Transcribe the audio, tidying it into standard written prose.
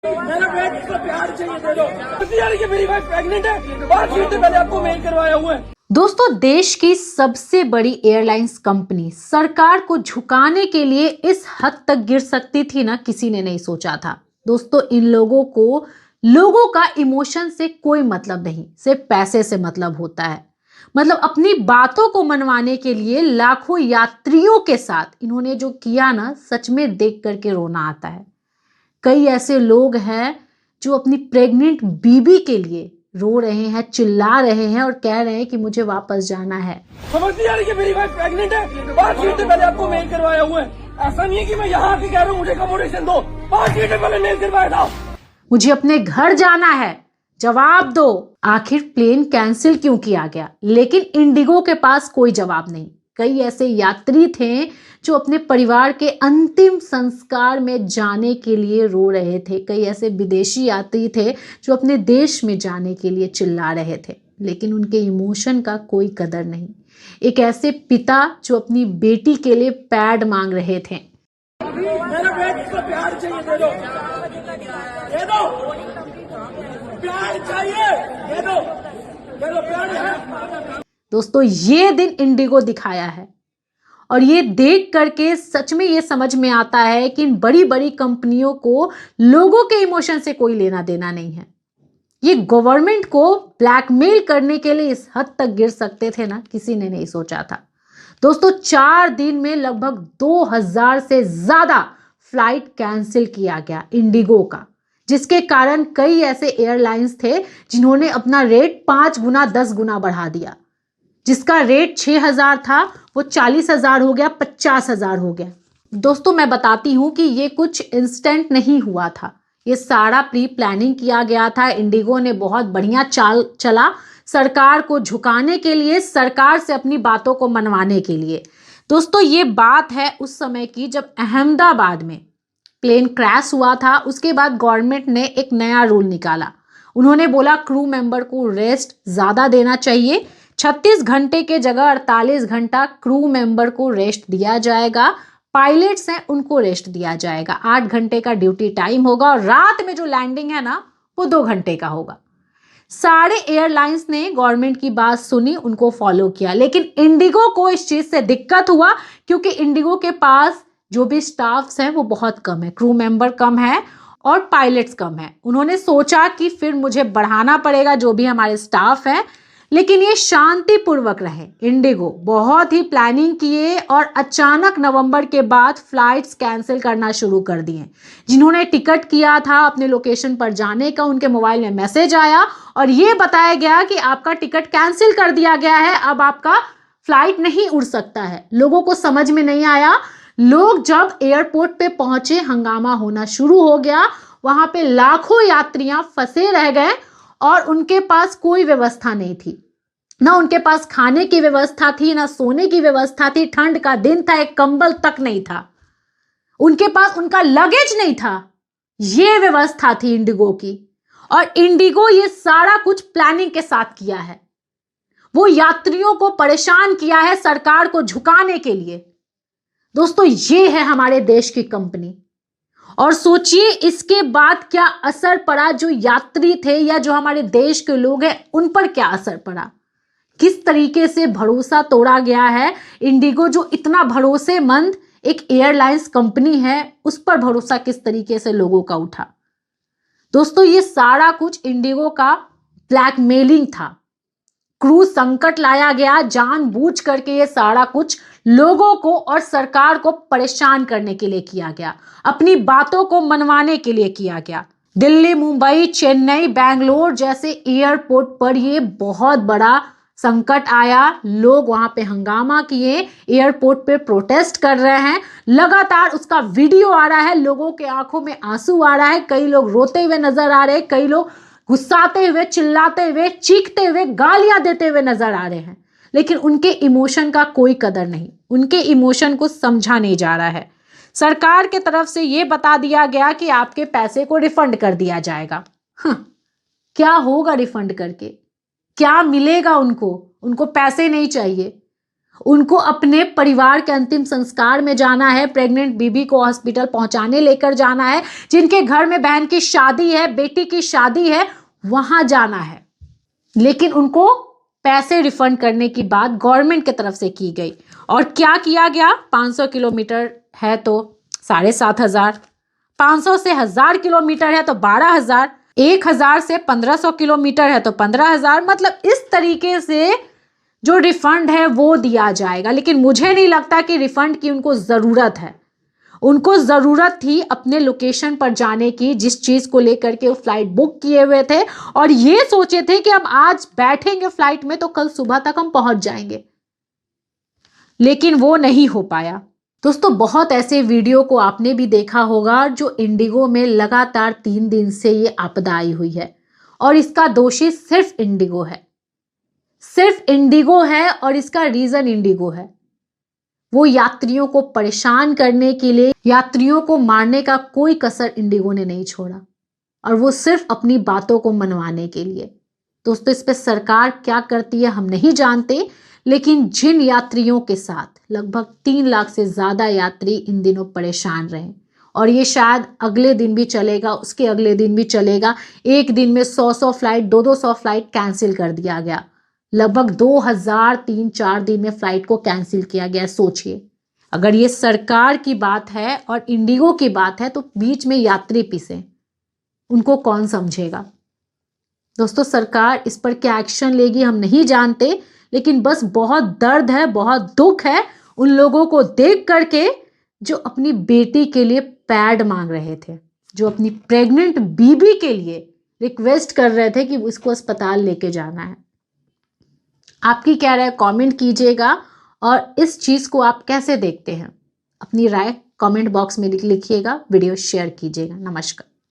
मेरा बेटे को प्यार चाहिए, दे दो यार, कि मेरी वाइफ प्रेग्नेंट है, 5 घंटे पहले आपको मेल करवाया हुआ है। दोस्तों, देश की सबसे बड़ी एयरलाइंस कंपनी सरकार को झुकाने के लिए इस हद तक गिर सकती थी ना, किसी ने नहीं सोचा था। दोस्तों, इन लोगों का इमोशन से कोई मतलब नहीं, सिर्फ पैसे से मतलब होता है। मतलब अपनी बातों को मनवाने के लिए लाखों यात्रियों के साथ इन्होंने जो किया ना, सच में देख करके रोना आता है। कई ऐसे लोग हैं जो अपनी प्रेग्नेंट बीबी के लिए रो रहे हैं, चिल्ला रहे हैं और कह रहे हैं कि मुझे वापस जाना है। समझ नहीं आ रही कि मेरी वाइफ प्रेग्नेंट है, 5 घंटे पहले आपको मेल करवाया हुआ है। ऐसा नहीं है कि मैं यहाँ आके कह रहा हूँ मुझे अकोमोडेशन दो, 5 घंटे पहले मेल करवाया था। मुझे अपने घर जाना है, जवाब दो। आखिर प्लेन कैंसिल क्यों किया गया? लेकिन इंडिगो के पास कोई जवाब नहीं। कई ऐसे यात्री थे जो अपने परिवार के अंतिम संस्कार में जाने के लिए रो रहे थे। कई ऐसे विदेशी यात्री थे जो अपने देश में जाने के लिए चिल्ला रहे थे, लेकिन उनके इमोशन का कोई कदर नहीं। एक ऐसे पिता जो अपनी बेटी के लिए पैड मांग रहे थे। मेरा बेटे को प्यार चाहिए, दे दो, दे दो प्यार चाहिए, दे दो प्यार है। दोस्तों, ये दिन इंडिगो दिखाया है और ये देख करके सच में ये समझ में आता है कि इन बड़ी बड़ी कंपनियों को लोगों के इमोशन से कोई लेना देना नहीं है। ये गवर्नमेंट को ब्लैकमेल करने के लिए इस हद तक गिर सकते थे ना, किसी ने नहीं सोचा था। दोस्तों, 4 दिन में लगभग 2000 से ज्यादा फ्लाइट कैंसिल किया गया इंडिगो का, जिसके कारण कई ऐसे एयरलाइंस थे जिन्होंने अपना रेट 5 गुना 10 गुना बढ़ा दिया। जिसका रेट 6000 था वो 40000 हो गया, 50000 हो गया। दोस्तों, मैं बताती हूं कि ये कुछ इंस्टेंट नहीं हुआ था, ये सारा प्री प्लानिंग किया गया था। इंडिगो ने बहुत बढ़िया चाल चला सरकार को झुकाने के लिए, सरकार से अपनी बातों को मनवाने के लिए। दोस्तों, ये बात है उस समय की जब अहमदाबाद में प्लेन क्रैश हुआ था। उसके बाद गवर्नमेंट ने एक नया रूल निकाला। उन्होंने बोला क्रू मेंबर को रेस्ट ज्यादा देना चाहिए। 36 घंटे के जगह 48 घंटा क्रू मेंबर को रेस्ट दिया जाएगा। पायलट्स हैं उनको रेस्ट दिया जाएगा। 8 घंटे का ड्यूटी टाइम होगा और रात में जो लैंडिंग है ना, वो 2 घंटे का होगा। सारे एयरलाइंस ने गवर्नमेंट की बात सुनी, उनको फॉलो किया। लेकिन इंडिगो को इस चीज से दिक्कत हुआ क्योंकि इंडिगो के पास जो भी स्टाफ्स हैं वो बहुत कम है, क्रू मेंबर कम है और पायलट्स कम है। उन्होंने सोचा कि फिर मुझे बढ़ाना पड़ेगा जो भी हमारे स्टाफ है, लेकिन ये शांतिपूर्वक रहे। इंडिगो बहुत ही प्लानिंग किए और अचानक नवंबर के बाद फ्लाइट्स कैंसिल करना शुरू कर दिए। जिन्होंने टिकट किया था अपने लोकेशन पर जाने का, उनके मोबाइल में मैसेज आया और ये बताया गया कि आपका टिकट कैंसिल कर दिया गया है, अब आपका फ्लाइट नहीं उड़ सकता है। लोगों को समझ में नहीं आया। लोग जब एयरपोर्ट पे पहुंचे, हंगामा होना शुरू हो गया। वहां पे लाखों यात्रियां फंसे रह गए और उनके पास कोई व्यवस्था नहीं थी। ना उनके पास खाने की व्यवस्था थी, ना सोने की व्यवस्था थी। ठंड का दिन था, एक कंबल तक नहीं था उनके पास, उनका लगेज नहीं था। ये व्यवस्था थी इंडिगो की और इंडिगो ये सारा कुछ प्लानिंग के साथ किया है। वो यात्रियों को परेशान किया है सरकार को झुकाने के लिए। दोस्तों, ये है हमारे देश की कंपनी और सोचिए इसके बाद क्या असर पड़ा। जो यात्री थे या जो हमारे देश के लोग हैं उन पर क्या असर पड़ा, किस तरीके से भरोसा तोड़ा गया है। इंडिगो जो इतना भरोसेमंद एक एयरलाइंस कंपनी है, उस पर भरोसा किस तरीके से लोगों का उठा। दोस्तों, ये सारा कुछ इंडिगो का ब्लैकमेलिंग था। क्रू संकट लाया गया, जानबूझ करके ये सारा कुछ लोगों को और सरकार को परेशान करने के लिए किया गया, अपनी बातों को मनवाने के लिए किया गया। दिल्ली, मुंबई, चेन्नई, बैंगलोर जैसे एयरपोर्ट पर ये बहुत बड़ा संकट आया। लोग वहां पे हंगामा किए, एयरपोर्ट पे प्रोटेस्ट कर रहे हैं। लगातार उसका वीडियो आ रहा है, लोगों के आंखों में आंसू आ रहा है। कई लोग रोते हुए नजर आ रहे हैं, कई लोग गुस्साते हुए, चिल्लाते हुए, चीखते हुए, गालियां देते हुए नजर आ रहे हैं। लेकिन उनके इमोशन का कोई कदर नहीं, उनके इमोशन को समझा नहीं जा रहा है। सरकार के तरफ से यह बता दिया गया कि आपके पैसे को रिफंड कर दिया जाएगा। क्या होगा रिफंड करके? क्या मिलेगा उनको? उनको पैसे नहीं चाहिए। उनको अपने परिवार के अंतिम संस्कार में जाना है, प्रेग्नेंट बीबी को हॉस्पिटल पहुंचाने लेकर जाना है, जिनके घर में बहन की शादी है, बेटी की शादी है, वहां जाना है। लेकिन उनको पैसे रिफंड करने की बात गवर्नमेंट की तरफ से की गई। और क्या किया गया? 500 किलोमीटर है तो 7,500, 500 से 1000 किलोमीटर है तो 12,000, 1000 से 1500 किलोमीटर है तो 15,000। मतलब इस तरीके से जो रिफंड है वो दिया जाएगा। लेकिन मुझे नहीं लगता कि रिफंड की उनको ज़रूरत है। उनको ज़रूरत थी अपने लोकेशन पर जाने की, जिस चीज़ को लेकर के वो फ्लाइट बुक किए हुए थे और ये सोचे थे कि हम आज बैठेंगे फ्लाइट में तो कल सुबह तक हम पहुंच जाएंगे। लेकिन वो नहीं हो पाया। दोस्तों, बहुत ऐसे वीडियो को आपने भी देखा होगा जो इंडिगो में लगातार 3 दिन से ये आपदा आई हुई है और इसका दोषी सिर्फ इंडिगो है, सिर्फ इंडिगो है। और इसका रीजन इंडिगो है। वो यात्रियों को परेशान करने के लिए, यात्रियों को मारने का कोई कसर इंडिगो ने नहीं छोड़ा और वो सिर्फ अपनी बातों को मनवाने के लिए। दोस्तों, इस पे सरकार क्या करती है हम नहीं जानते, लेकिन जिन यात्रियों के साथ लगभग 3 लाख से ज्यादा यात्री इन दिनों परेशान रहे और ये शायद अगले दिन भी चलेगा, उसके अगले दिन भी चलेगा। एक दिन में 100 फ्लाइट, 200 फ्लाइट कैंसिल कर दिया गया। लगभग 2000 3-4 दिन में फ्लाइट को कैंसिल किया गया। सोचिए, अगर ये सरकार की बात है और इंडिगो की बात है तो बीच में यात्री पिसे, उनको कौन समझेगा? दोस्तों, सरकार इस पर क्या एक्शन लेगी हम नहीं जानते, लेकिन बस बहुत दर्द है, बहुत दुख है उन लोगों को देख करके जो अपनी बेटी के लिए पैड मांग रहे थे, जो अपनी प्रेग्नेंट बीबी के लिए रिक्वेस्ट कर रहे थे कि इसको अस्पताल लेके जाना है। आपकी क्या राय कमेंट कीजिएगा और इस चीज़ को आप कैसे देखते हैं? अपनी राय कमेंट बॉक्स में लिखिएगा, वीडियो शेयर कीजिएगा। नमस्कार।